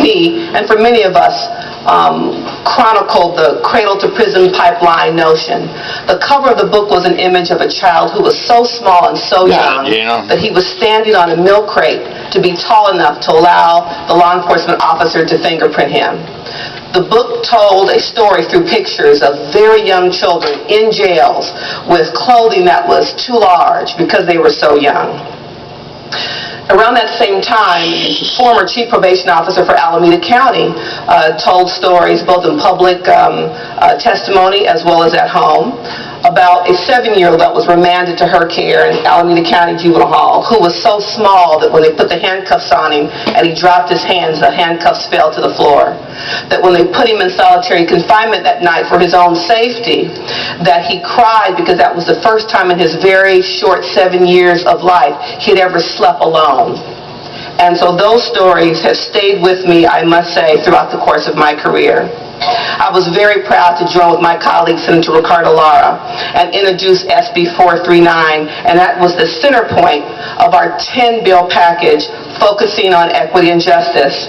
me, and for many of us, chronicled the cradle-to-prison pipeline notion. The cover of the book was an image of a child who was so small and so young that he was standing on a milk crate to be tall enough to allow the law enforcement officer to fingerprint him. The book told a story through pictures of very young children in jails with clothing that was too large because they were so young. Around that same time, former chief probation officer for Alameda County told stories both in public testimony as well as at home about a 7-year-old that was remanded to her care in Alameda County Juvenile Hall, who was so small that when they put the handcuffs on him and he dropped his hands, the handcuffs fell to the floor. That when they put him in solitary confinement that night for his own safety, that he cried because that was the first time in his very short 7 years of life he'd ever slept alone. And so those stories have stayed with me, I must say, throughout the course of my career. I was very proud to join with my colleague, Senator Ricardo Lara, and introduce SB 439, and that was the center point of our 10-bill package focusing on equity and justice.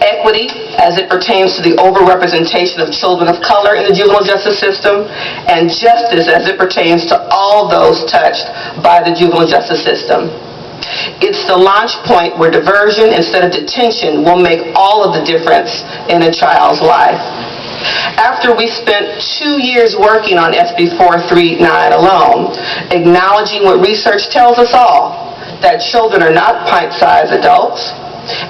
Equity as it pertains to the overrepresentation of children of color in the juvenile justice system, and justice as it pertains to all those touched by the juvenile justice system. It's the launch point where diversion instead of detention will make all of the difference in a child's life. After we spent 2 years working on SB 439 alone, acknowledging what research tells us all, that children are not pint-sized adults,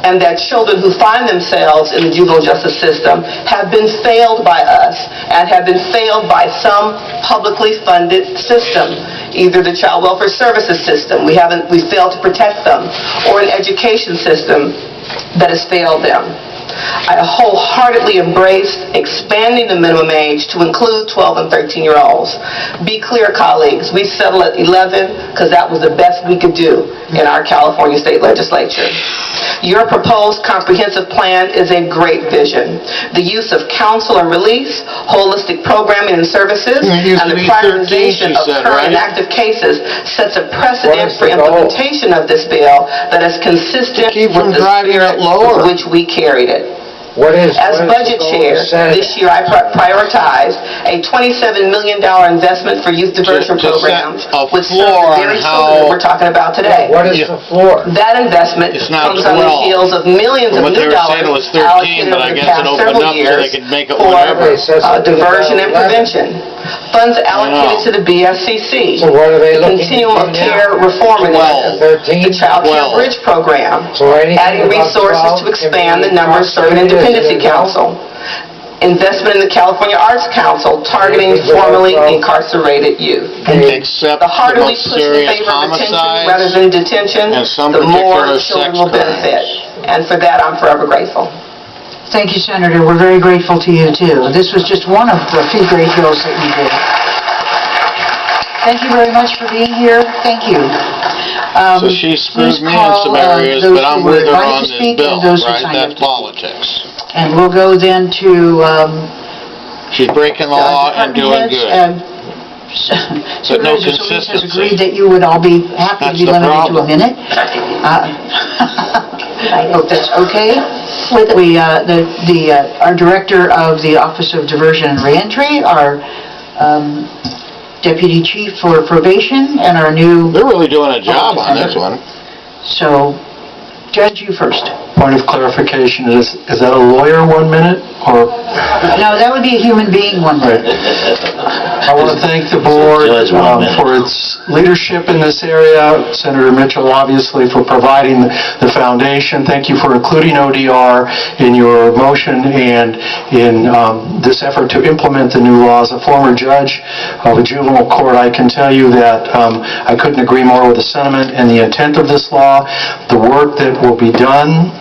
and that children who find themselves in the juvenile justice system have been failed by us and have been failed by some publicly funded system, either the child welfare services system, we failed to protect them, or an education system that has failed them. I wholeheartedly embraced expanding the minimum age to include 12 and 13-year-olds. Be clear, colleagues, we settled at 11 because that was the best we could do in our California state legislature. Your proposed comprehensive plan is a great vision. The use of counsel and release, holistic programming and services, and the prioritization of current and active cases sets a precedent for implementation of this bill that is consistent with the spirit with which we carried it. As budget chair, this year I prioritized a $27 million investment for youth diversion programs, which serve the very children that we're talking about today. What is the floor? That investment comes on the heels of millions of new dollars allocated over the past several years for diversion and prevention. Funds allocated to the BSCC, the Continuum of Care Reform Initiative, the Child Care Bridge Program, adding resources to expand the number serving in Dependency Council, investment in the California Arts Council targeting formerly incarcerated youth. Except the harder we push in favor of detention rather than detention, the more children will benefit. And for that, I'm forever grateful. Thank you, Senator. We're very grateful to you, too. This was just one of the few great bills that you did. Thank you very much for being here. Thank you. So she screwed me in some areas, but I'm with her on this bill, right? That's politics. And we'll go then to... she's breaking the law and doing good. But no consistency. Has agreed that you would all be happy to be limited to a minute. I hope that's okay. Our director of the Office of Diversion and Reentry, our deputy chief for probation, and our new... They're really doing a job on this one. So, Judge, you first. Point of clarification, is that a lawyer 1 minute? Or no, that would be a human being 1 minute. I want to thank the board for its leadership in this area. Senator Mitchell, obviously, for providing the foundation. Thank you for including ODR in your motion and in this effort to implement the new laws. A former judge of a juvenile court, I can tell you that I couldn't agree more with the sentiment and the intent of this law. The work that will be done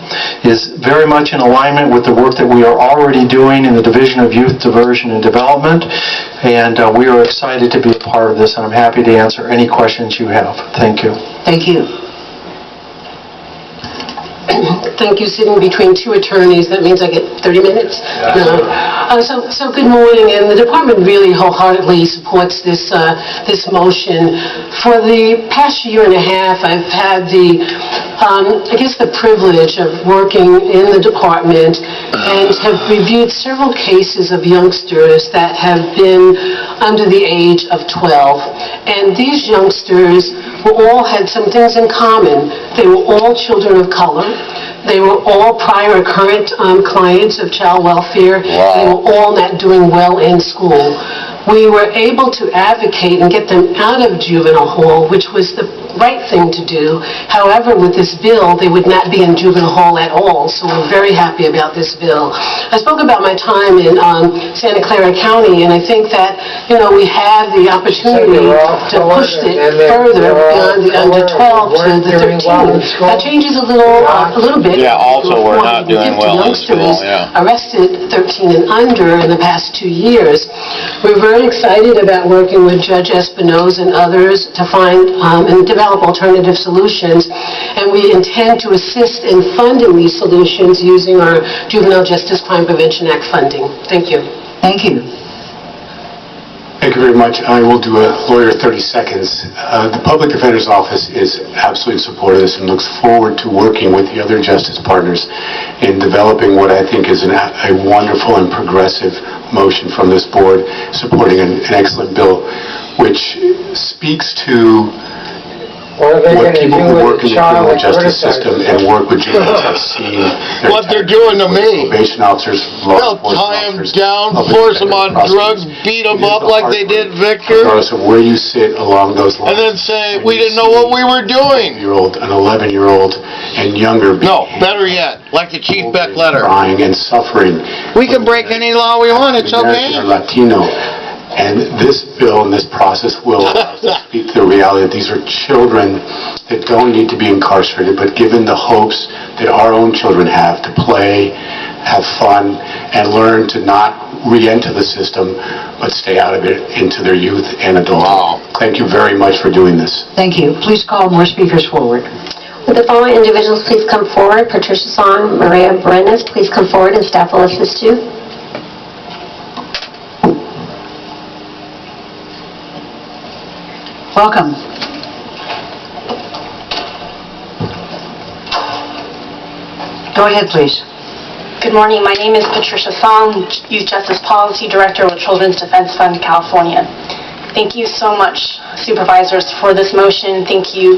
is very much in alignment with the work that we are already doing in the Division of Youth Diversion and Development, and we are excited to be a part of this, and I'm happy to answer any questions you have. Thank you. Thank you. Thank you. Sitting between two attorneys, that means I get 30 minutes? No. So good morning, and the department really wholeheartedly supports this motion. For the past year and a half, I've had the I guess, the privilege of working in the department and have reviewed several cases of youngsters that have been under the age of 12. And these youngsters all had some things in common. They were all children of color. They were all prior current clients of child welfare. Wow. They were all not doing well in school. We were able to advocate and get them out of juvenile hall, which was the right thing to do. However, with this bill, they would not be in juvenile hall at all, so we're very happy about this bill. I spoke about my time in Santa Clara County, and I think that, we have the opportunity to push it further beyond the under 12 to the 13. That changes a little bit. Yeah, also we're not doing well in school, Arrested 13 and under in the past 2 years. We're very excited about working with Judge Espinoza and others to find and develop alternative solutions, and we intend to assist in funding these solutions using our Juvenile Justice Crime Prevention Act funding. Thank you. Thank you. Thank you very much. I will do a lawyer 30 seconds. The Public Defender's Office is absolutely in support of this and looks forward to working with the other justice partners in developing what I think is a wonderful and progressive motion from this board supporting an excellent bill, which speaks to what people who work in the criminal justice system and work with juveniles have seen. What they're doing to me. Probation officers, law They'll enforcement tie them officers, down, public force them on defender, drugs, prosecutors. beat It them is up the like hard they work, did Victor, regardless of where you sit along those lines. and then say, When we you didn't know what see we were doing. an 11-year-old, and younger. No, better yet, like the Chief Beck letter. Crying and suffering. We can break any law we want, it's American or okay. Latino. And this bill and this process will allow us to speak to the reality that these are children that don't need to be incarcerated, but given the hopes that our own children have to play, have fun, and learn to not re-enter the system, but stay out of it into their youth and adulthood. Wow. Thank you very much for doing this. Thank you. Please call more speakers forward. Would the following individuals please come forward? Patricia Song, Maria Brenes, please come forward and staff will assist you. Welcome. Go ahead, please. Good morning. My name is Patricia Song, Youth Justice Policy Director with Children's Defense Fund, California. Thank you so much, supervisors, for this motion. Thank you,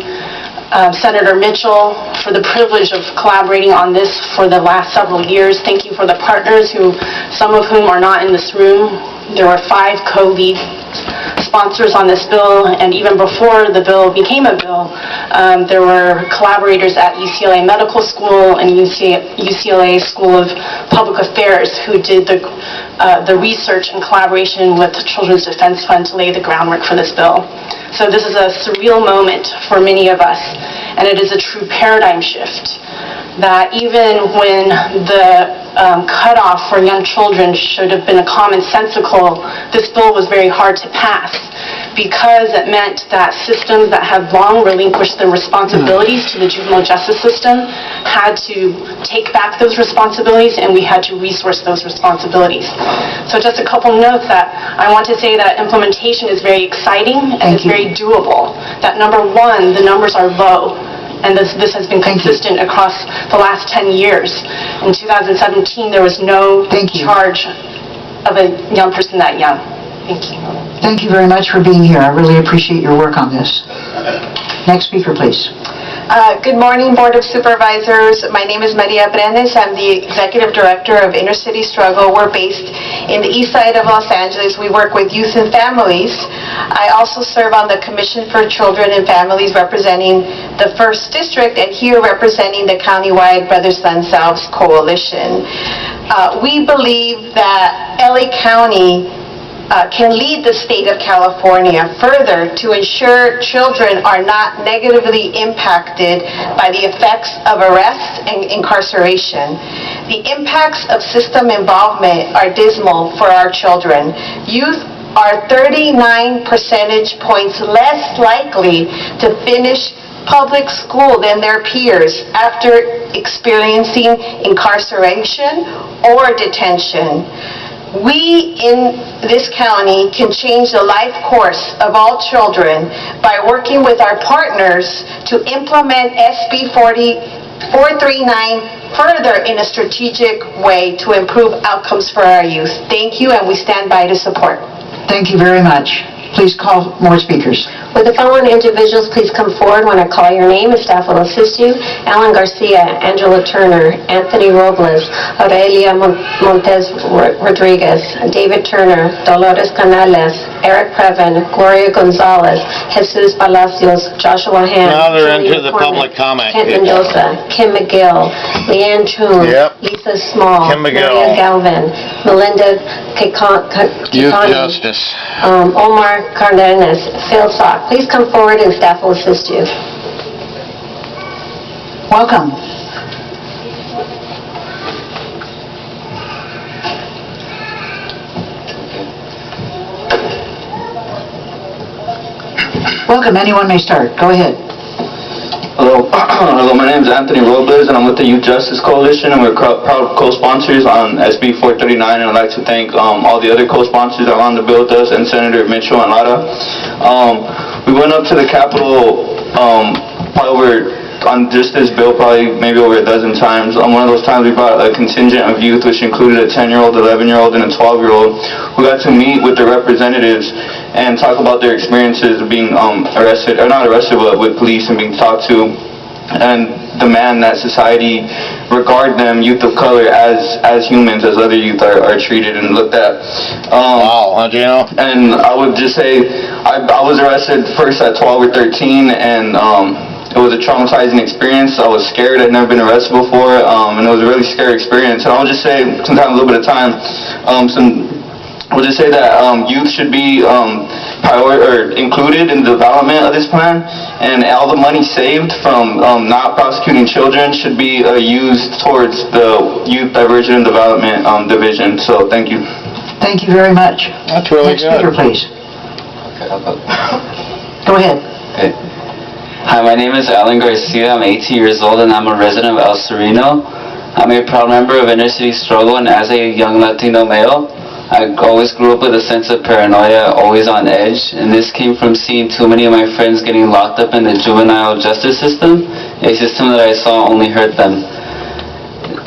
Senator Mitchell, for the privilege of collaborating on this for the last several years. Thank you for the partners, some of whom are not in this room. There were 5 co-lead sponsors on this bill, and even before the bill became a bill, there were collaborators at UCLA Medical School and UCLA School of Public Affairs who did the research in collaboration with the Children's Defense Fund to lay the groundwork for this bill. So this is a surreal moment for many of us, and it is a true paradigm shift that even when the cutoff for young children should have been a commonsensical, this bill was very hard to pass because it meant that systems that have long relinquished their responsibilities to the juvenile justice system had to take back those responsibilities, and we had to resource those responsibilities. So just a couple notes that I want to say that implementation is very exciting and it's very doable. That number one, the numbers are low. And this has been consistent across the last 10 years. In 2017, there was no charge of a young person that young. Thank you. Thank you very much for being here. I really appreciate your work on this. Next speaker, please. Good morning, Board of Supervisors. My name is Maria Brenes. I'm the Executive Director of Inner City Struggle. We're based in the east side of Los Angeles. We work with youth and families. I also serve on the Commission for Children and Families representing the 1st District, and here representing the countywide Brothers Sun Selves Coalition. We believe that LA County can lead the state of California further to ensure children are not negatively impacted by the effects of arrest and incarceration. The impacts of system involvement are dismal for our children. Youth are 39 percentage points less likely to finish public school than their peers after experiencing incarceration or detention. We in this county can change the life course of all children by working with our partners to implement SB 439 further in a strategic way to improve outcomes for our youth. Thank you, and we stand by to support. Thank you very much. Please call more speakers. Would the following individuals please come forward when I call your name, and staff will assist you? Alan Garcia, Angela Turner, Anthony Robles, Aurelia Montes Rodriguez, David Turner, Dolores Canales, Eric Previn, Gloria Gonzalez, Jesus Palacios, Joshua Ham, Now they're into Julia the public comment. Kent Mendoza, Kim McGill, Leanne Choon, Yep. Lisa Small, Kim McGill. Maria Galvin, Melinda Youth Kikani, Justice. Omar Cardenas, Phil Sock. Please come forward and staff will assist you. Welcome. Welcome. Anyone may start. Go ahead. Hello. Hello, my name is Anthony Robles, and I'm with the Youth Justice Coalition, and we're proud co-sponsors on SB 439, and I'd like to thank all the other co-sponsors that are on the bill with us, and Senator Mitchell and Lara. We went up to the Capitol on just this bill maybe over a dozen times. One of those times we brought a contingent of youth, which included a 10-year-old, 11-year-old, and a 12-year-old, who got to meet with the representatives and talk about their experiences of being arrested, or not arrested, but with police and being talked to, and demand that society regard them, youth of color, as humans, as other youth are treated and looked at. Wow, you know? And I would just say, I was arrested first at 12 or 13, and it was a traumatizing experience. I was scared. I'd never been arrested before, and it was a really scary experience. And I would just say, since I have a little bit of time, I would just say that youth should be included in the development of this plan, and all the money saved from not prosecuting children should be used towards the Youth Diversion and Development Division. So thank you. Thank you very much. That's really Next good. speaker, please. Go ahead. Okay. Hi, my name is Alan Garcia. I'm 18 years old and I'm a resident of El Sereno. I'm a proud member of Inner City Struggle, and as a young Latino male, I always grew up with a sense of paranoia, always on edge, and this came from seeing too many of my friends getting locked up in the juvenile justice system, a system that I saw only hurt them.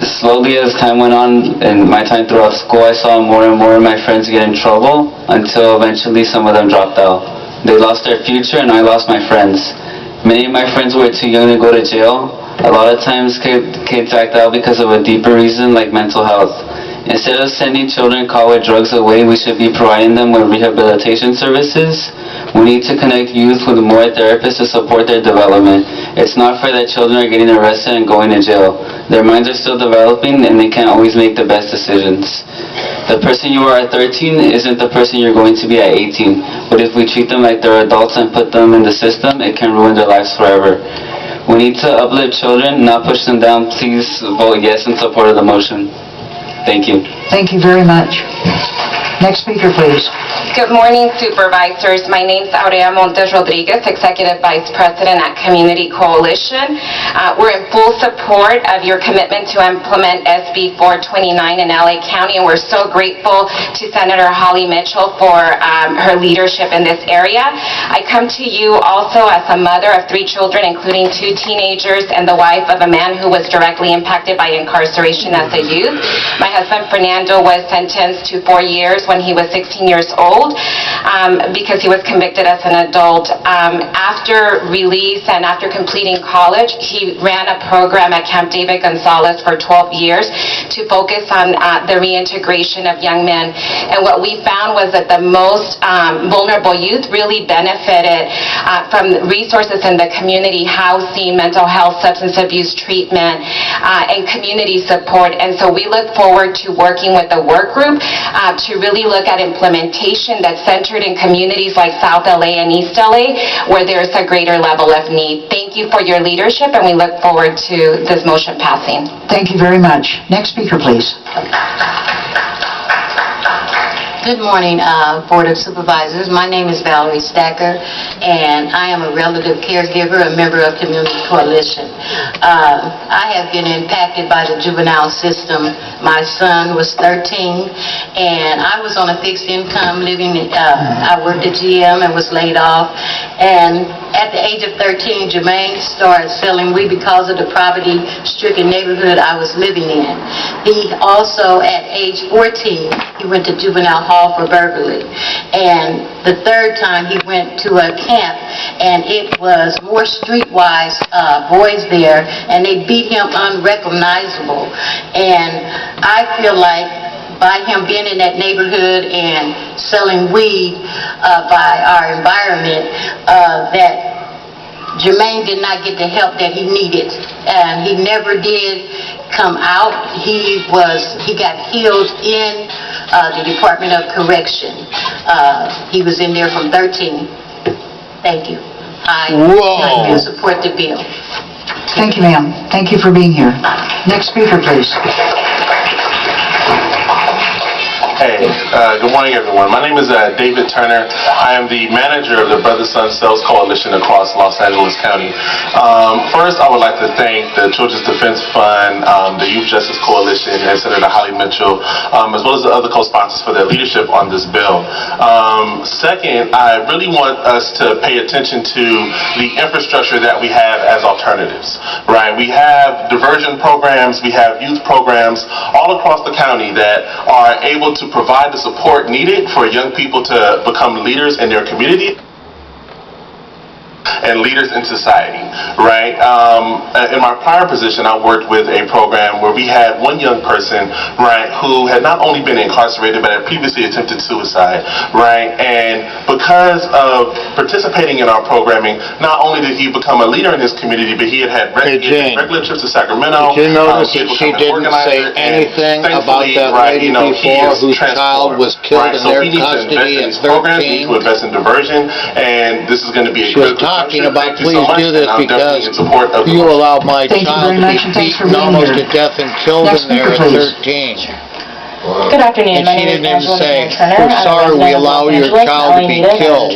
Slowly as time went on in my time throughout school, I saw more and more of my friends get in trouble until eventually some of them dropped out. They lost their future and I lost my friends. Many of my friends were too young to go to jail. A lot of times kids act out because of a deeper reason like mental health. Instead of sending children caught with drugs away, we should be providing them with rehabilitation services. We need to connect youth with more therapists to support their development. It's not fair that children are getting arrested and going to jail. Their minds are still developing and they can't always make the best decisions. The person you are at 13 isn't the person you're going to be at 18. But if we treat them like they're adults and put them in the system, it can ruin their lives forever. We need to uplift children, not push them down. Please vote yes in support of the motion. Thank you. Thank you very much. Next speaker, please. Good morning, supervisors. My name is Aurea Montes Rodriguez, Executive Vice President at Community Coalition. We're in full support of your commitment to implement SB 429 in LA County, and we're so grateful to Senator Holly Mitchell for her leadership in this area. I come to you also as a mother of 3 children, including 2 teenagers, and the wife of a man who was directly impacted by incarceration as a youth. My husband, Fernando, was sentenced to 4 years when he was 16 years old because he was convicted as an adult. After release and after completing college, he ran a program at Camp David Gonzalez for 12 years to focus on the reintegration of young men. And what we found was that the most vulnerable youth really benefited from resources in the community, housing, mental health, substance abuse treatment, and community support. And so we look forward to working with the work group to really look at implementation that's centered in communities like South LA and East LA, where there's a greater level of need. Thank you for your leadership, and we look forward to this motion passing. Thank you very much. Next speaker, please. Good morning, Board of Supervisors. My name is Valerie Stacker, and I am a relative caregiver, a member of Community Coalition. I have been impacted by the juvenile system. My son was 13, and I was on a fixed income living. I worked at GM and was laid off. And at the age of 13, Jermaine started selling weed because of the poverty-stricken neighborhood I was living in. He also, at age 14, he went to juvenile hall for burglary. And the third time he went to a camp, and it was more streetwise boys there, and they beat him unrecognizable. And I feel like by him being in that neighborhood and selling weed by our environment, that Jermaine did not get the help that he needed, and he never did come out. He got killed in the Department of Correction. He was in there from 13. Thank you. I support the bill. Thank you, ma'am. Thank you for being here. Next speaker, please. Hey, good morning, everyone. My name is David Turner. I am the manager of the Brother Son Cells Coalition across Los Angeles County. First, I would like to thank the Children's Defense Fund, the Youth Justice Coalition, and Senator Holly Mitchell, as well as the other co-sponsors for their leadership on this bill. Second, I really want us to pay attention to the infrastructure that we have as alternatives, right? We have diversion programs, we have youth programs all across the county that are able to provide the support needed for young people to become leaders in their community and leaders in society, right? In my prior position, I worked with a program where we had one young person, right, who had not only been incarcerated, but had previously attempted suicide, right? And because of participating in our programming, not only did he become a leader in his community, but he had regular trips to Sacramento. Did you notice that she didn't say anything about that lady before whose child was killed in their custody at 13? We need to invest in diversion, and this is going to be a good talking about, please do this because you allowed my child to be beaten almost to death and killed in there at 13. Good afternoon. And she didn't even say, we're sorry we allow your child to be killed.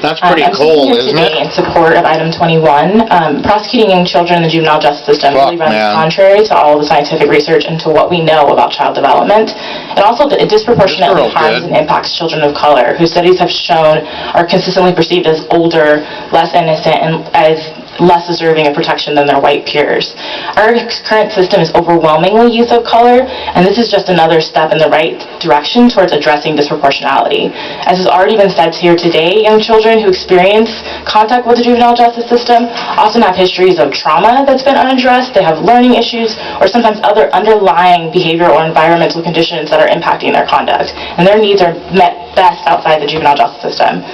That's pretty cold, isn't it? In support of item 21, prosecuting young children in the juvenile justice system really runs contrary to all the scientific research into what we know about child development. And also it disproportionately harms and impacts children of color, who studies have shown are consistently perceived as older, less innocent, and as less deserving of protection than their white peers. Our current system is overwhelmingly youth of color, and this is just another step in the right direction towards addressing disproportionality. As has already been said here today, young children who experience contact with the juvenile justice system often have histories of trauma that's been unaddressed, they have learning issues, or sometimes other underlying behavioral or environmental conditions that are impacting their conduct, and their needs are met best outside the juvenile justice system.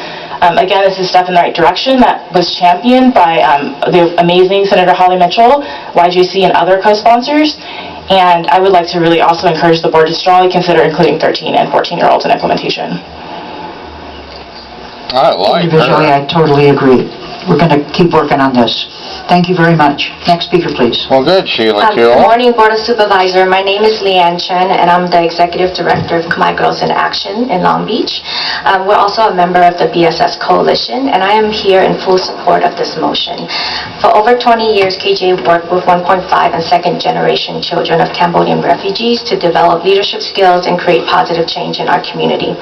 Again, this is a step in the right direction that was championed by the amazing Senator Holly Mitchell, YJC, and other co-sponsors. And I would like to really also encourage the board to strongly consider including 13 and 14-year-olds in implementation. Individually, I totally agree. We're going to keep working on this. Thank you very much. Next speaker, please. Well, good, Sheila. Good morning, Board of Supervisors. My name is Leanne Chen, and I'm the Executive Director of My Girls in Action in Long Beach. We're also a member of the BSS Coalition, and I am here in full support of this motion. For over 20 years, KJ worked with 1.5 and second-generation children of Cambodian refugees to develop leadership skills and create positive change in our community.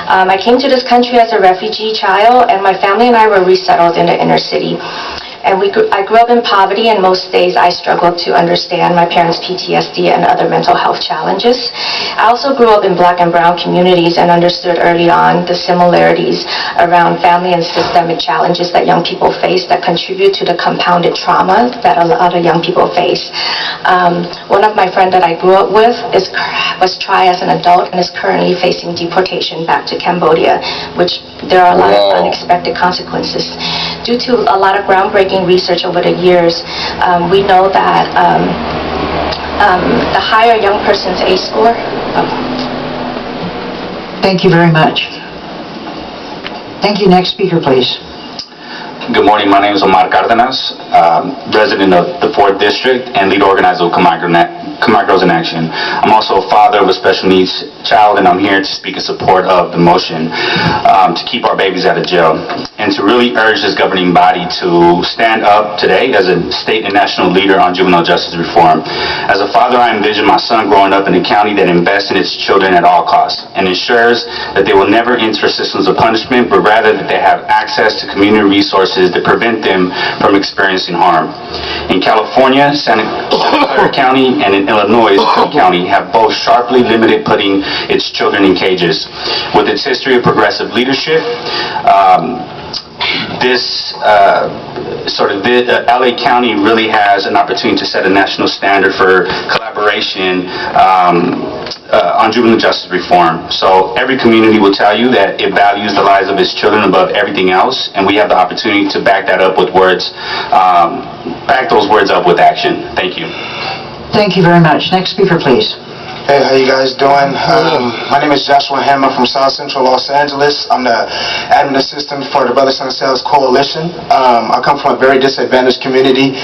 I came to this country as a refugee child, and my family and I were resettled in the inner city. And I grew up in poverty, and most days I struggled to understand my parents' PTSD and other mental health challenges. I also grew up in black and brown communities and understood early on the similarities around family and systemic challenges that young people face that contribute to the compounded trauma that a lot of young people face. One of my friends that I grew up with was tried as an adult and is currently facing deportation back to Cambodia, which there are a lot of unexpected consequences. Due to a lot of groundbreaking research over the years, we know that the higher a young person's ACE score. Thank you very much. Thank you. Next speaker, please. Good morning. My name is Omar Cardenas, resident of the 4th District and lead organizer of Khmer Girls in Action. I'm also a father of a special needs child, and I'm here to speak in support of the motion to keep our babies out of jail, and to really urge this governing body to stand up today as a state and national leader on juvenile justice reform. As a father, I envision my son growing up in a county that invests in its children at all costs and ensures that they will never enter systems of punishment, but rather that they have access to community resources that prevent them from experiencing harm. In California, Santa Clara County, and in Illinois, Cook County have both sharply limited putting its children in cages. With its history of progressive leadership, LA County really has an opportunity to set a national standard for collaboration on juvenile justice reform. So every community will tell you that it values the lives of its children above everything else, and we have the opportunity to back that up with words, back those words up with action. Thank you. Thank you very much. Next speaker, please. Hey, how you guys doing? My name is Joshua Hammer from South Central Los Angeles. I'm the admin assistant for the Brothers Son Cells Coalition. I come from a very disadvantaged community.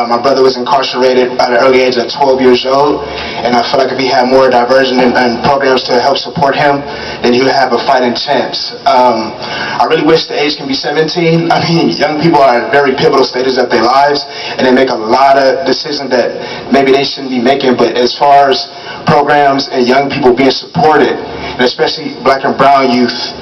My brother was incarcerated at an early age of 12 years old, and I feel like if he had more diversion and programs to help support him, then he would have a fighting chance. I really wish the age can be 17. I mean, young people are at very pivotal stages of their lives, and they make a lot of decisions that maybe they shouldn't be making, but as far as programs and young people being supported, and especially black and brown youth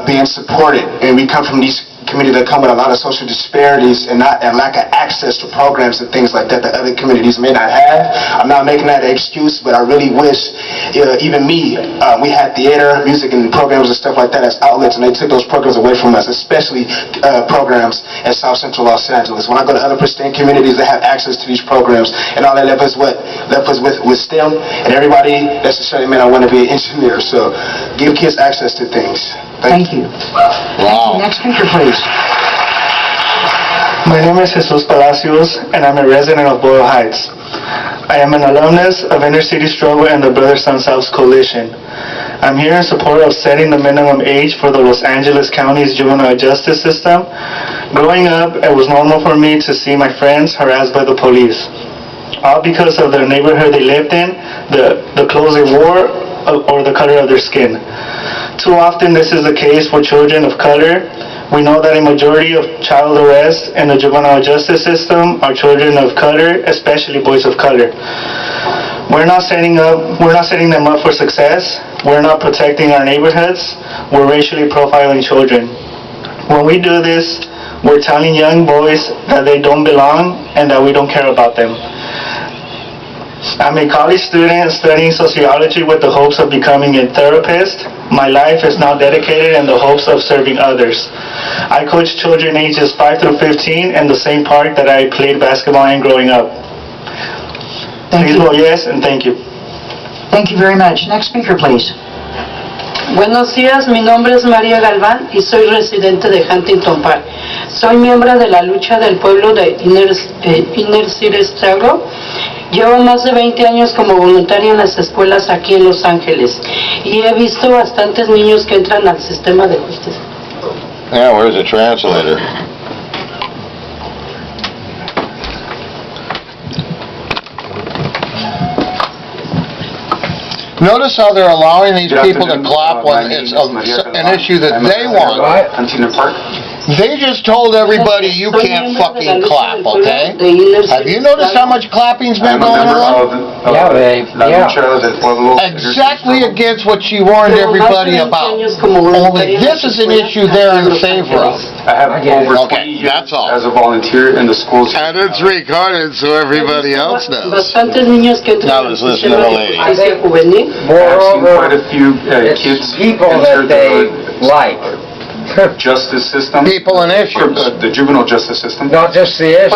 being supported, and we come from these communities that come with a lot of social disparities and lack of access to programs and things like that other communities may not have. I'm not making that an excuse, but I really wish, even me, we had theater, music, and programs and stuff like that as outlets, and they took those programs away from us, especially programs at South Central Los Angeles. When I go to other pristine communities that have access to these programs, and all that left us with STEM, and everybody that's a certain man, I want to be an engineer. So give kids access to things. Thank you. Wow. Next speaker, please. My name is Jesus Palacios, and I'm a resident of Boyle Heights. I am an alumnus of Inner City Struggle and the Brothers Son Cells Coalition. I'm here in support of setting the minimum age for the Los Angeles County's juvenile justice system. Growing up, it was normal for me to see my friends harassed by the police, all because of the neighborhood they lived in, the clothes they wore, or the color of their skin. Too often this is the case for children of color. We know that a majority of child arrests in the juvenile justice system are children of color, especially boys of color. We're not setting them up for success. We're not protecting our neighborhoods. We're racially profiling children. When we do this, we're telling young boys that they don't belong and that we don't care about them. I'm a college student studying sociology with the hopes of becoming a therapist. My life is now dedicated in the hopes of serving others. I coach children ages 5 through 15 in the same park that I played basketball in growing up. Please vote yes, and thank you. Thank you very much. Next speaker, please. Buenos días, mi nombre es María Galván y soy residente de Huntington Park. Soy miembro de la lucha del pueblo de Inner City Struggle. Llevo más de 20 años como voluntaria en las escuelas aquí en Los Ángeles y he visto bastantes niños que entran al sistema de justicia. Yeah, where's the translator? Notice how they're allowing these people to clap when it's an issue that they want. They just told everybody you can't fucking clap, okay? Have you noticed how much clapping's been going on? Exactly against what she warned everybody about. Only this is an issue they're in favor of. I have over 20 years that's all. as a volunteer in the schools. And it's recorded so everybody else knows. Now let's listen to the lady. I've seen quite a few kids enter the justice system. People and issues. The juvenile justice system. Not just the issue.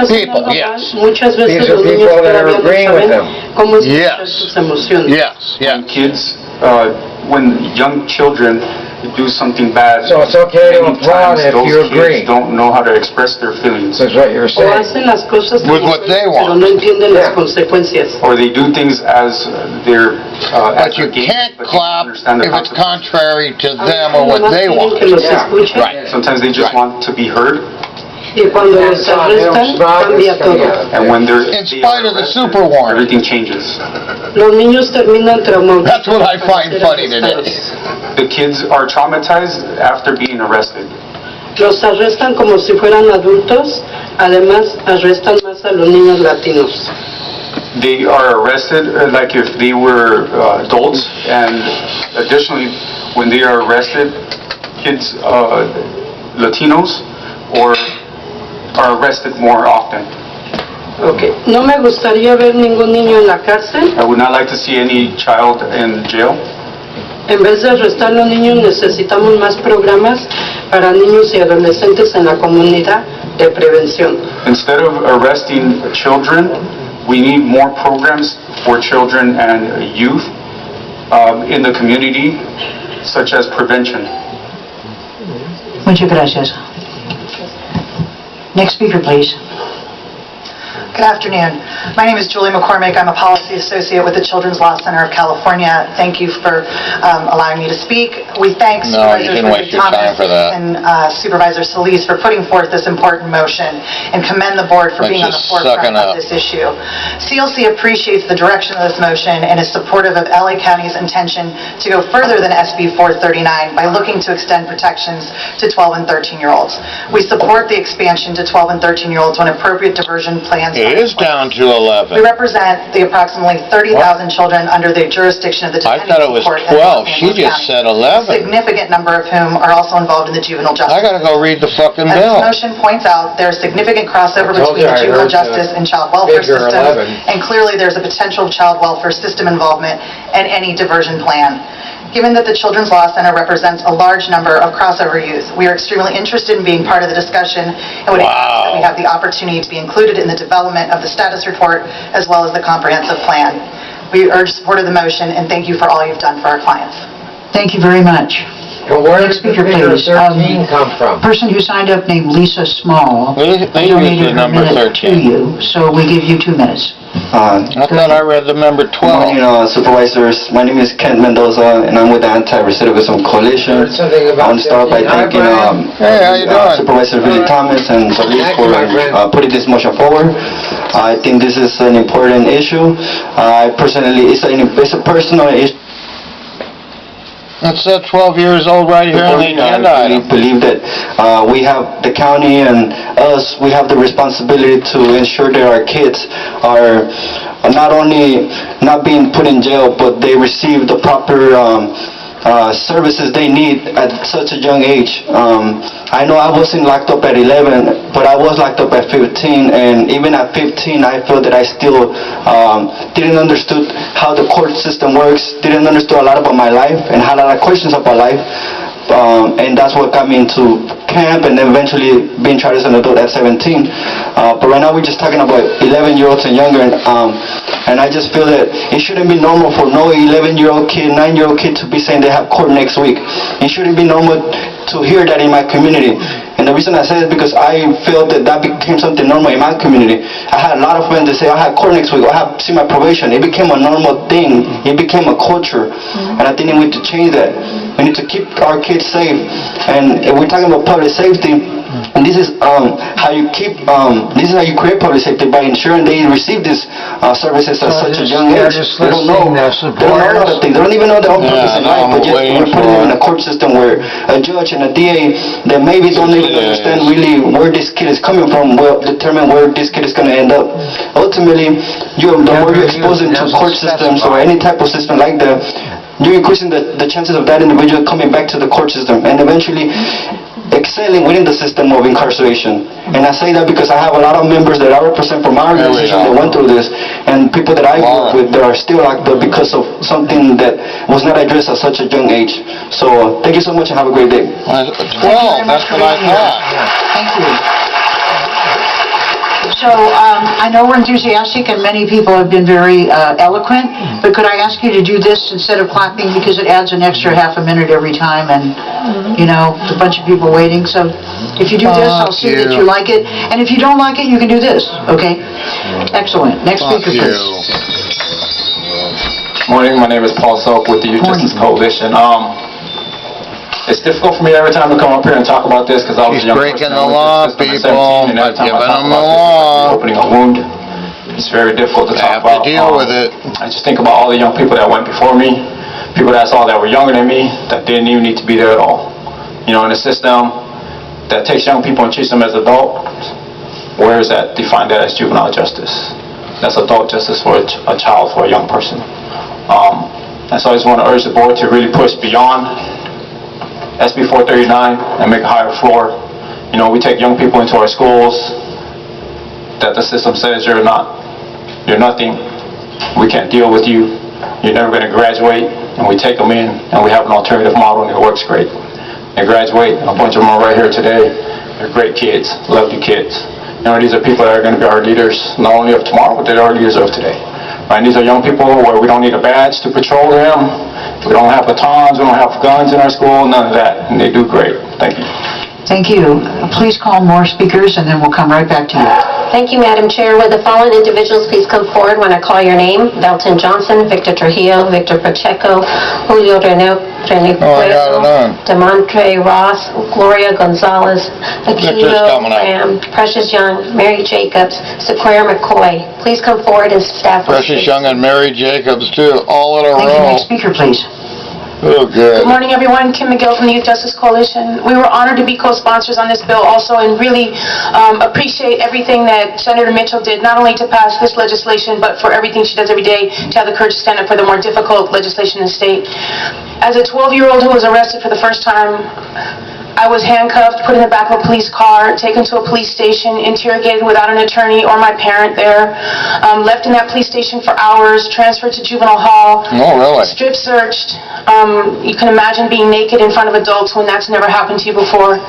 People, yes. These are people that are agreeing with them. Yes. Yes. When kids, when young children do something bad, so it's okay to applaud if you agree. Kids don't know how to express their feelings. That's what you're saying. With what they want. Or they do things as their but you can't clap if it's contrary to them or what they want. Right. Sometimes they just want to be heard. Y cuando los arrestan, cambia todo. And when they're In spite of the super warning. everything changes. Los niños terminan traumatizados. That's what I find funny today. The kids are traumatized after being arrested. Los arrestan como si fueran adultos, además arrestan más a los niños latinos. They are arrested like if they were adults, and additionally, when they are arrested, kids, Latinos, are arrested more often. Okay. No me gustaría ver ningún niño en la cárcel. I would not like to see any child in jail. En vez de arrestar a los niños, necesitamos más programas para niños y adolescentes en la comunidad de prevención. Instead of arresting children, we need more programs for children and youth in the community, such as prevention. Muchas gracias. Next speaker, please. Good afternoon. My name is Julie McCormick. I'm a policy associate with the Children's Law Center of California. Thank you for allowing me to speak. We thank Supervisor Thomas and Supervisor Solis for putting forth this important motion and commend the board for being on the forefront of this issue. CLC appreciates the direction of this motion and is supportive of LA County's intention to go further than SB 439 by looking to extend protections to 12 and 13-year-olds. We support the expansion to 12 and 13-year-olds when appropriate diversion plans. It is down to 11. We represent the approximately 30,000 children under the jurisdiction of the I thought it was 12. She just said 11. A significant number of whom are also involved in the juvenile justice. I gotta go read the fucking As bill. this motion points out, there's significant crossover between the juvenile justice and child welfare systems, and clearly there's a potential child welfare system involvement in any diversion plan. Given that the Children's Law Center represents a large number of crossover youth, we are extremely interested in being part of the discussion and would ask that we have the opportunity to be included in the development of the status report as well as the comprehensive plan. We urge support of the motion and thank you for all you've done for our clients. Thank you very much. Next speaker, please. 13 come from? Person who signed up named Lisa Small They donated used the her number minute 13. to you, so we give you 2 minutes. I thought I read the number 12. Good morning, supervisors. My name is Kent Mendoza, and I'm with the Anti-Recidivism Coalition. I want to start by thanking Supervisor Billy Thomas and Solis for putting this motion forward. I think this is an important issue. It's a personal issue. It said 12 years old right here on the agenda item. I believe that we have, the county and us, we have the responsibility to ensure that our kids are not only not being put in jail, but they receive the proper services they need at such a young age. I know I wasn't locked up at 11, but I was locked up at 15, and even at 15 I feel that I still didn't understood how the court system works, didn't understand a lot about my life, and had a lot of questions about life. And that's what got me into camp and then eventually being tried as an adult at 17. But right now we're just talking about 11-year-olds and younger, and I just feel that it shouldn't be normal for no 11-year-old kid, 9-year-old kid to be saying they have court next week. It shouldn't be normal to hear that in my community. And the reason I say it is because I felt that became something normal in my community. I had a lot of friends that say, I have court next week, or I have seen my probation. It became a normal thing. It became a culture. And I think we need to change that. We need to keep our kids safe. And if we're talking about public safety, and this is how you keep, this is how you create public safety, by ensuring they receive these services at such a young age. They don't know a lot of things. They don't even know their own purpose in life, but yet we're putting them in a court system where a judge and a DA that maybe don't even understand really where this kid is coming from will determine where this kid is going to end up. Ultimately, the more you expose them to court systems or any type of system like that, you're increasing the chances of that individual coming back to the court system and eventually excelling within the system of incarceration. And I say that because I have a lot of members that I represent from our organization that went through this, and people that I work with that are still locked up because of something that was not addressed at such a young age. So thank you so much and have a great day. 12, that's what I thought. Thank you. So I know we're enthusiastic and many people have been very eloquent, but could I ask you to do this instead of clapping, because it adds an extra half a minute every time, and you know, a bunch of people waiting. So if you do this, I'll see that you like it, and if you don't like it, you can do this, okay? Excellent. Next speaker, please. Morning, my name is Paul Soap with the Youth Justice Coalition. It's difficult for me every time to come up here and talk about this because I was a young person. He's breaking the law, people. And every time I talk about this, it's like opening a wound. It's very difficult to talk about. Have to deal with it. I just think about all the young people that went before me, people that I saw that were younger than me, that didn't even need to be there at all. You know, in a system that takes young people and treats them as adults, where is that defined that as juvenile justice? That's adult justice for a child, for a young person. And so I just want to urge the board to really push beyond SB 439 and make a higher floor. You know, we take young people into our schools that the system says you're nothing, we can't deal with you, you're never going to graduate, and we take them in and we have an alternative model and it works great. They graduate, and a bunch of them are right here today. They're great kids, lovely kids. You know, these are people that are going to be our leaders, not only of tomorrow, but they're our leaders of today. Right? And these are young people where we don't need a badge to patrol them. We don't have batons, we don't have guns in our school, none of that. And they do great. Thank you. Thank you. Please call more speakers, and then we'll come right back to you. Thank you, Madam Chair. Would the following individuals please come forward when I call your name? Belton Johnson, Victor Trujillo, Victor Pacheco, Julio Rene Pueyo, Demontre Ross, Gloria Gonzalez, Aquino Graham, Precious Young, Mary Jacobs, Sequoia McCoy. Please come forward and staff. Precious Young and Mary Jacobs, too, all in a row. Thank you. Next speaker, please. Oh, good. Good morning, everyone. Kim McGill from the Youth Justice Coalition. We were honored to be co-sponsors on this bill also, and really appreciate everything that Senator Mitchell did, not only to pass this legislation, but for everything she does every day to have the courage to stand up for the more difficult legislation in the state. As a 12-year-old who was arrested for the first time, I was handcuffed, put in the back of a police car, taken to a police station, interrogated without an attorney or my parent there, left in that police station for hours, transferred to juvenile hall. Oh, really? Strip searched. You can imagine being naked in front of adults when that's never happened to you before.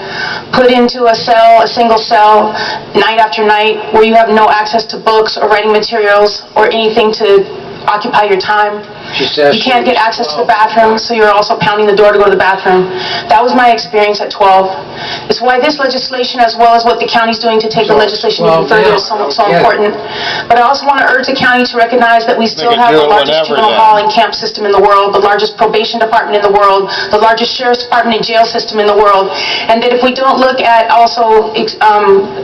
Put into a cell, a single cell, night after night, where you have no access to books or writing materials or anything to occupy your time. You can't get access to the bathroom, so you're also pounding the door to go to the bathroom. That was my experience at 12. It's why this legislation, as well as what the county's doing to take the legislation even further, is so important. But I also want to urge the county to recognize that we still have the largest juvenile hall and camp system in the world, the largest probation department in the world, the largest sheriff's department and jail system in the world, and that if we don't look at also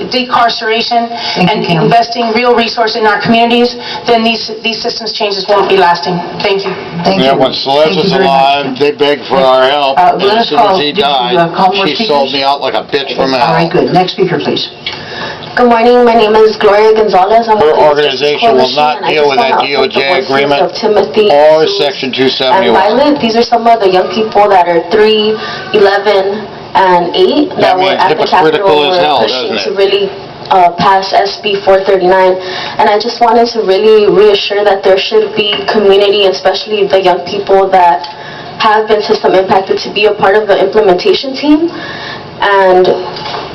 decarceration and investing real resources in our communities, then these systems changes won't be lasting. Thank you. Thank you. When Celeste was alive, they begged for our help, and as soon as he died, she sold me out like a bitch from hell. All right, good. Next speaker, please. Good morning. My name is Gloria Gonzalez. Her organization will not deal with that DOJ agreement or Section 271. And Violet, these are some of the young people that are 3, 11, and 8 that were at the Capitol pushing to really pass SB 439, and I just wanted to really reassure that there should be community, especially the young people that have been system impacted, to be a part of the implementation team, and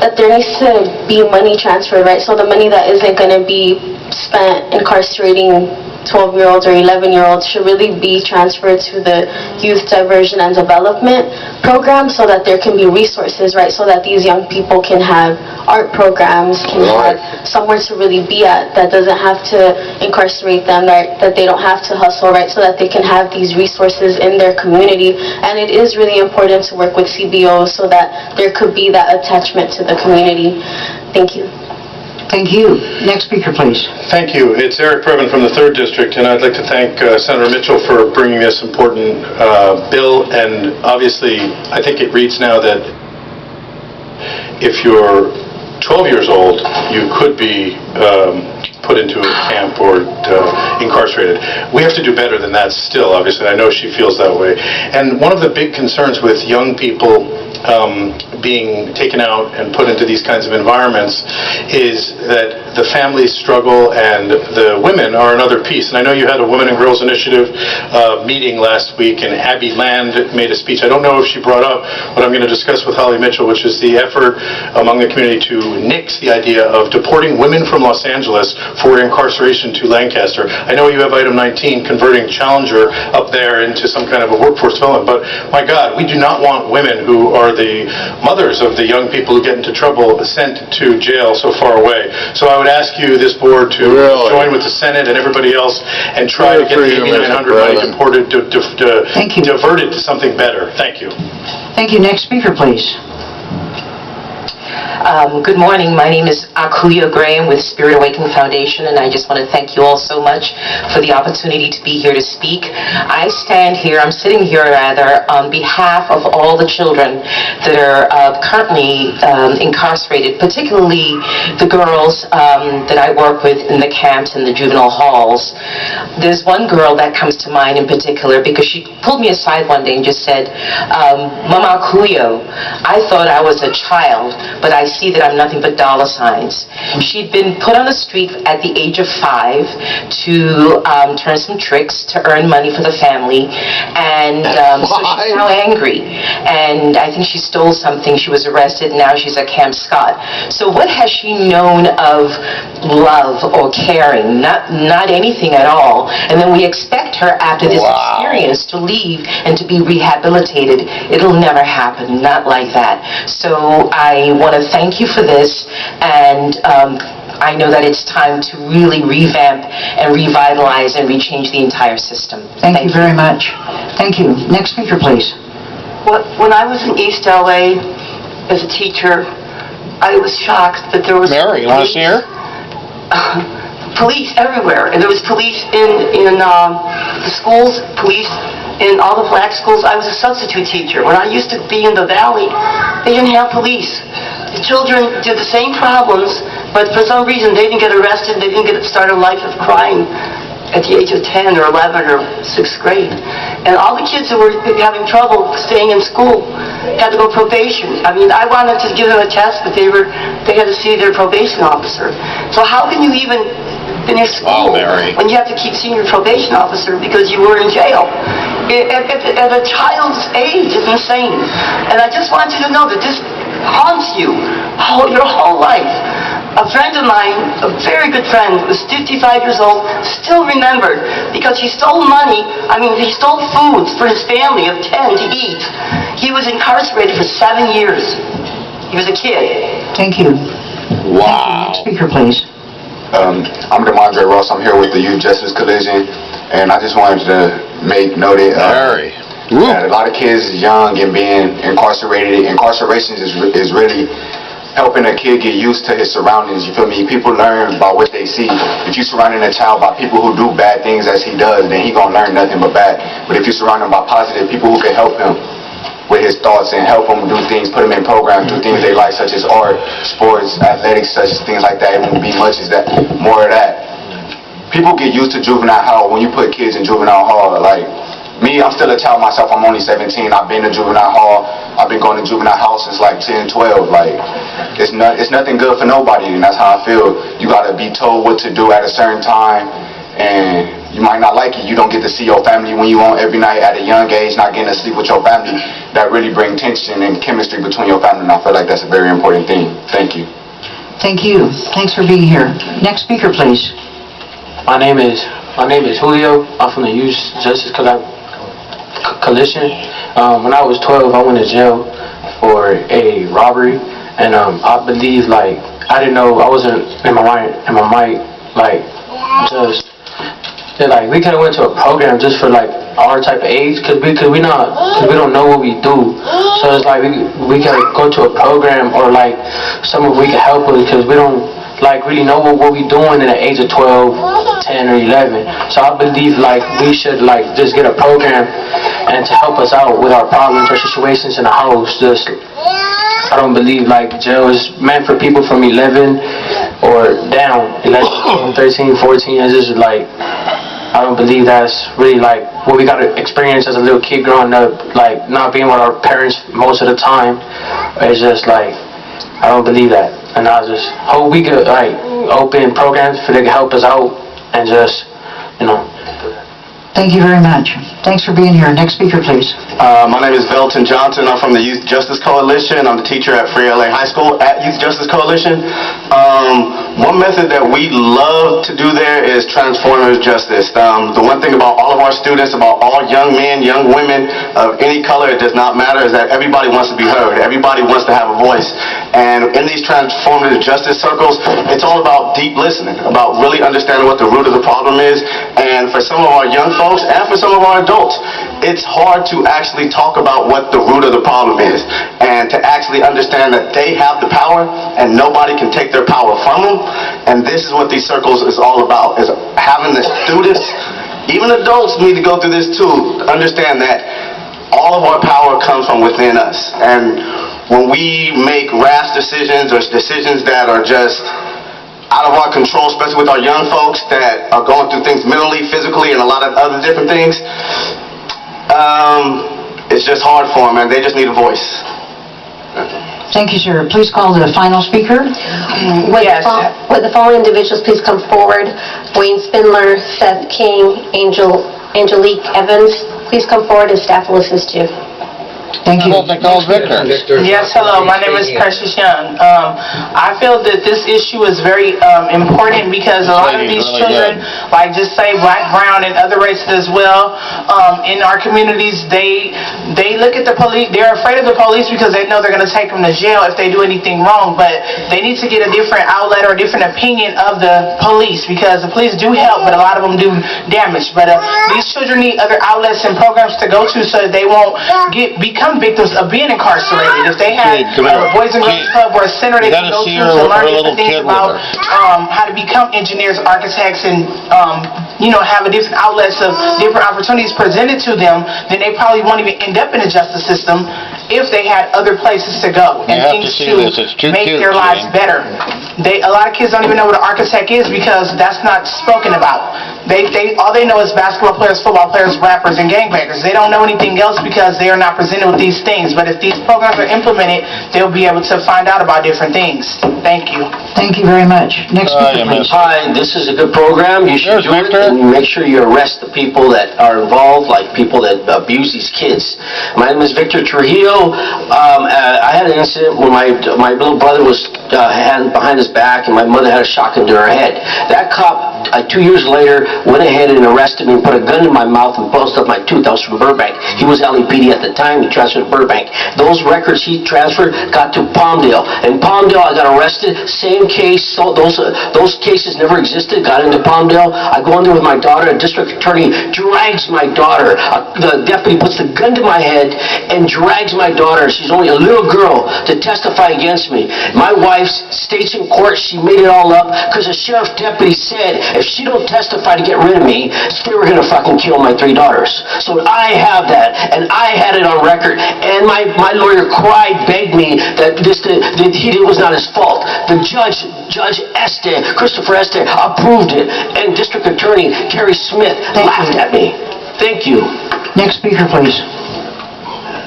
that there needs to be money transferred, right? So the money that isn't going to be spent incarcerating 12-year-olds or 11-year-olds should really be transferred to the youth diversion and development program, so that there can be resources, right? So that these young people can have art programs, can have somewhere to really be at that doesn't have to incarcerate them, right? That they don't have to hustle, right? So that they can have these resources in their community. And it is really important to work with CBOs so that there could be that attachment to the community. Thank you. Thank you. Next speaker, please. Thank you. It's Eric Previn from the 3rd District, and I'd like to thank Senator Mitchell for bringing this important bill. And obviously, I think it reads now that if you're 12 years old, you could be put into a camp or incarcerated. We have to do better than that still, obviously. I know she feels that way. And one of the big concerns with young people being taken out and put into these kinds of environments is that the families struggle and the women are another piece. And I know you had a Women and Girls Initiative meeting last week, and Abby Land made a speech. I don't know if she brought up what I'm going to discuss with Holly Mitchell, which is the effort among the community to nix the idea of deporting women from Los Angeles for incarceration to Lancaster. I know you have item 19, converting Challenger up there into some kind of a workforce development, but my God, we do not want women who are the mothers of the young people who get into trouble sent to jail so far away. So I would ask you, this board, to join with the Senate and everybody else and try to get the 8,900 money diverted to something better. Thank you. Thank you. Next speaker, please. Good morning. My name is Akuya Graham with Spirit Awakening Foundation, and I just want to thank you all so much for the opportunity to be here to speak. I'm sitting here rather, on behalf of all the children that are currently incarcerated, particularly the girls that I work with in the camps and the juvenile halls. There's one girl that comes to mind in particular because she pulled me aside one day and just said, Mama Akuyo, I thought I was a child, but I see that I'm nothing but dollar signs. She'd been put on the street at the age of 5 to turn some tricks to earn money for the family, and so she's now angry, and I think she stole something. She was arrested, now she's at Camp Scott. So what has she known of love or caring? Not anything at all. And then we expect her after this experience to leave and to be rehabilitated. It'll never happen, not like that. So I want to thank you for this, and I know that it's time to really revamp and revitalize and rechange the entire system. Thank you very much. Thank you. Next speaker, please. When I was in East LA as a teacher, I was shocked that there was Mary, you want to see her? Police everywhere, and there was police in the schools, police in all the black schools. I was a substitute teacher. When I used to be in the valley, they didn't have police. The children did the same problems, but for some reason they didn't get arrested. They didn't start a life of crime at the age of 10 or 11 or 6th grade. And all the kids who were having trouble staying in school had to go probation. I mean, I wanted to give them a test, but they had to see their probation officer. So how can you even finish school when you have to keep seeing your probation officer because you were in jail? At a child's age, it's insane. And I just want you to know that this haunts you your whole life. A friend of mine, a very good friend, was 55 years old, still remembered because he stole money. I mean, he stole foods for his family of 10 to eat. He was incarcerated for 7 years. He was a kid. Thank you. Wow. Next speaker, please. I'm DeMondre Ross. I'm here with the Youth Justice Collision, and I just wanted to make noted that a lot of kids is young and being incarcerated. Incarceration is really helping a kid get used to his surroundings. You feel me? People learn by what they see. If you're surrounding a child by people who do bad things as he does, then he gonna learn nothing but bad. But if you surround him by positive people who can help him with his thoughts and help him do things, put him in programs, do things they like, such as art, sports, athletics, such as things like that. It won't be much as that, more of that. People get used to juvenile hall when you put kids in juvenile hall. Like me, I'm still a child myself. I'm only 17. I've been to juvenile hall. I've been going to juvenile hall since like 10, 12. Like it's nothing good for nobody, and that's how I feel. You gotta be told what to do at a certain time, and you might not like it. You don't get to see your family when you want every night at a young age, not getting to sleep with your family. That really bring tension and chemistry between your family, and I feel like that's a very important thing. Thank you. Thank you. Thanks for being here. Next speaker, please. My name is Julio. I'm from the Youth Justice Coalition. When I was 12, I went to jail for a robbery, and I believe I didn't know, I wasn't in my mind we could have went to a program just for our type of age, cause we don't know what we do. So it's we could go to a program or someone we could help us, because we don't really know what we doing in the age of 12, 10 or 11. So I believe we should just get a program and to help us out with our problems or situations in the house. I don't believe jail is meant for people from 11 or down, 11, 13, 14. It's just I don't believe that's really what we got to experience as a little kid growing up, not being with our parents most of the time. It's just I don't believe that. And I just hope we could open programs for they can help us out and just, Thank you very much. Thanks for being here. Next speaker, please. My name is Velton Johnson. I'm from the Youth Justice Coalition. I'm the teacher at Free LA High School at Youth Justice Coalition. One method that we love to do there is transformative justice. The one thing about all of our students, about all young men, young women of any color, it does not matter, is that everybody wants to be heard. Everybody wants to have a voice. And in these transformative justice circles, it's all about deep listening, about really understanding what the root of the problem is. And for some of our young folks and for some of our adults, it's hard to actually talk about what the root of the problem is and to actually understand that they have the power and nobody can take their power from them. And this is what these circles is all about, is having the students, even adults need to go through this too, to understand that all of our power comes from within us. And when we make rash decisions or decisions that are just out of our control, especially with our young folks that are going through things mentally, physically, and a lot of other different things, it's just hard for them, and they just need a voice. Thank you, sir. Please call the final speaker. Would the following individuals please come forward? Wayne Spindler, Seth King, Angelique Evans. Please come forward and staff will assist you. Thank you. Victor. Yes, hello. My name is Precious Young. I feel that this issue is very important because a lot of these children, like just say black, brown, and other races as well, in our communities, they look at the police. They're afraid of the police because they know they're going to take them to jail if they do anything wrong. But they need to get a different outlet or a different opinion of the police, because the police do help, but a lot of them do damage. But these children need other outlets and programs to go to so that they won't become victims of being incarcerated. If they had a Boys and Girls Club or a center they can go to learn different things about how to become engineers, architects, and have a different outlets of different opportunities presented to them, then they probably won't even end up in the justice system if they had other places to go and things to make their lives better. A lot of kids don't even know what an architect is because that's not spoken about. All they know is basketball players, football players, rappers, and gangbangers. They don't know anything else because they are not presented with these things. But if these programs are implemented, they'll be able to find out about different things. Thank you. Thank you very much. Next speaker, please. Hi, this is a good program. You should do it and make sure you arrest the people that are involved, like people that abuse these kids. My name is Victor Trujillo. I had an incident where my little brother was hand behind his back and my mother had a shotgun to her head. That cop, 2 years later, went ahead and arrested me and put a gun in my mouth and busted up my tooth. I was from Burbank. He was LAPD at the time. He transferred to Burbank. Those records he transferred got to Palmdale. In Palmdale, I got arrested. Same case. So those cases never existed. Got into Palmdale. I go in there with my daughter. A district attorney drags my daughter. The deputy puts the gun to my head and drags my daughter. She's only a little girl to testify against me. My wife states in court she made it all up because the sheriff's deputy said if she don't testify to get rid of me, they were going to fucking kill my 3 daughters. So I have that, and I had it on record. And my lawyer cried, begged me that it was not his fault. The Judge Christopher Este, approved it, and District Attorney Kerry Smith laughed at me. Thank you. Next speaker, please.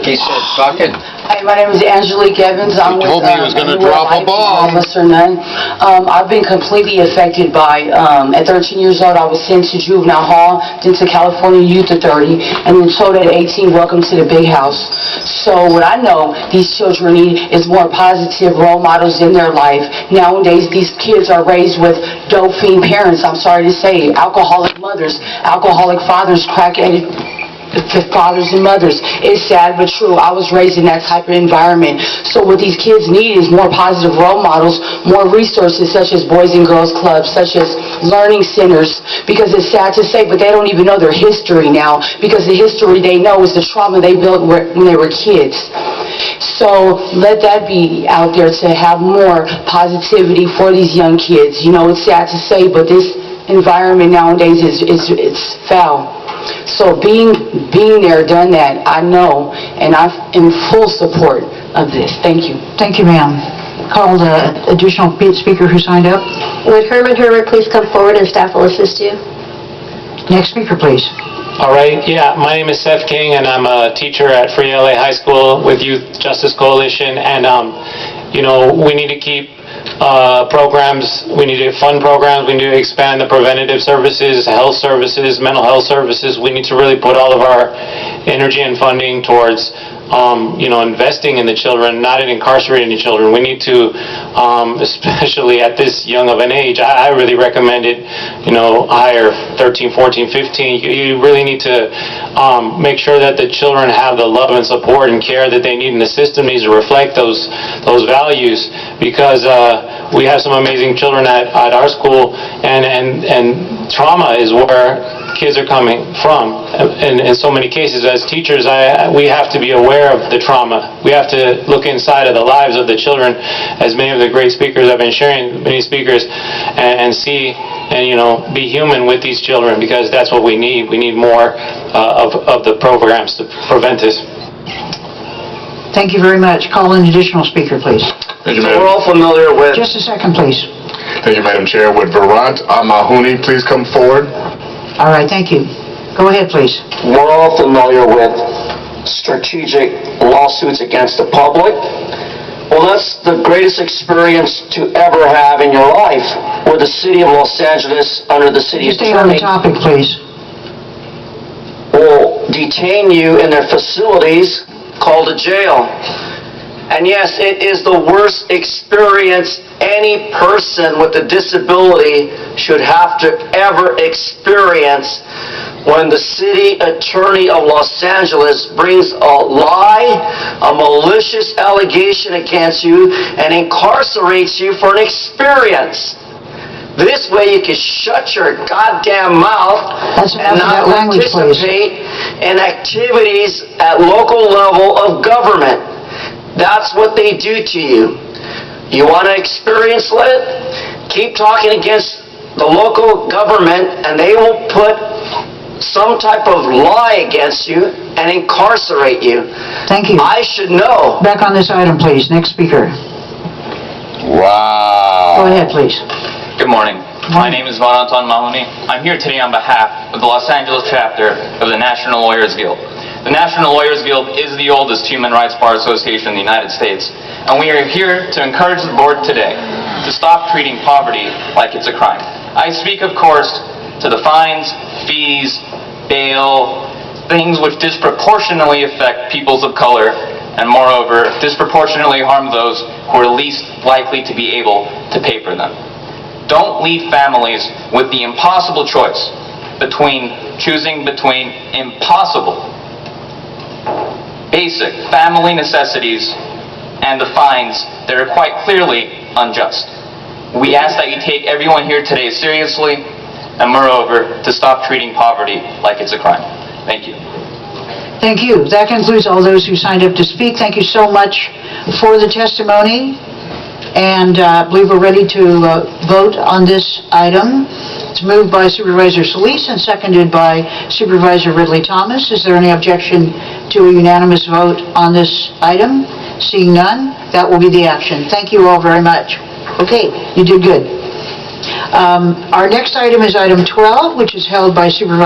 He said, fuck it. Hi, my name is Angelique Evans. I'm with told me he was going to drop a bomb. I've been completely affected by, at 13 years old, I was sent to juvenile hall, then to California Youth Authority, and then told at 18, welcome to the big house. So what I know these children need is more positive role models in their life. Nowadays, these kids are raised with dope fiend parents, I'm sorry to say, alcoholic mothers, alcoholic fathers, crack addict fathers and mothers. It's sad but true. I was raised in that type of environment. So what these kids need is more positive role models, more resources such as Boys and Girls Clubs, such as learning centers, because it's sad to say, but they don't even know their history now, because the history they know is the trauma they built when they were kids. So let that be out there to have more positivity for these young kids. It's sad to say, but this environment nowadays it's foul. So being there, done that, I know, and I'm in full support of this. Thank you. Thank you, ma'am. Call the additional speaker who signed up. Would Herman please come forward and staff will assist you. Next speaker, please. All right. Yeah, my name is Seth King, and I'm a teacher at Free LA High School with Youth Justice Coalition, and we need to keep programs, we need to fund programs, we need to expand the preventative services, health services, mental health services. We need to really put all of our energy and funding towards investing in the children, not in incarcerating the children. We need to, especially at this young of an age, I really recommend it, higher, 13, 14, 15. You really need to make sure that the children have the love and support and care that they need, and the system needs to reflect those values, because we have some amazing children at our school, and trauma is where kids are coming from. In so many cases, as teachers, we have to be aware of the trauma. We have to look inside of the lives of the children, as many of the great speakers have been sharing, many speakers, and see and be human with these children, because that's what we need. We need more of the programs to prevent this. Thank you very much. Call an additional speaker, please. Thank you, Madam. We're all familiar with... Just a second, please. Thank you, Madam Chair. Would Varant Amahuni please come forward? All right, thank you. Go ahead, please. We're all familiar with strategic lawsuits against the public. Well, that's the greatest experience to ever have in your life, where the city of Los Angeles, under the city Just stay on the attorney, topic, please. will detain you in their facilities called a jail. And yes, it is the worst experience any person with a disability should have to ever experience, when the city attorney of Los Angeles brings a lie, a malicious allegation against you, and incarcerates you for an experience. This way you can shut your goddamn mouth and not participate in activities at local level of government. That's what they do to you. You want to experience it? Keep talking against the local government, and they will put some type of lie against you and incarcerate you. Thank you. I should know. Back on this item, please. Next speaker. Wow. Go ahead, please. Good morning. My name is Valentin Mahoney. I'm here today on behalf of the Los Angeles chapter of the National Lawyers Guild. The National Lawyers Guild is the oldest human rights bar association in the United States, and we are here to encourage the board today to stop treating poverty like it's a crime. I speak, of course, to the fines, fees, bail, things which disproportionately affect peoples of color, and moreover, disproportionately harm those who are least likely to be able to pay for them. Don't leave families with the impossible choice choosing between impossible basic family necessities and the fines that are quite clearly unjust. We ask that you take everyone here today seriously, and moreover, to stop treating poverty like it's a crime. Thank you. Thank you. That concludes all those who signed up to speak. Thank you so much for the testimony. And I believe we're ready to vote on this item. It's moved by Supervisor Solis and seconded by Supervisor Ridley Thomas. Is there any objection to a unanimous vote on this item? Seeing none, that will be the action. Thank you all very much. Okay, you did good. Our next item is item 12, which is held by Supervisor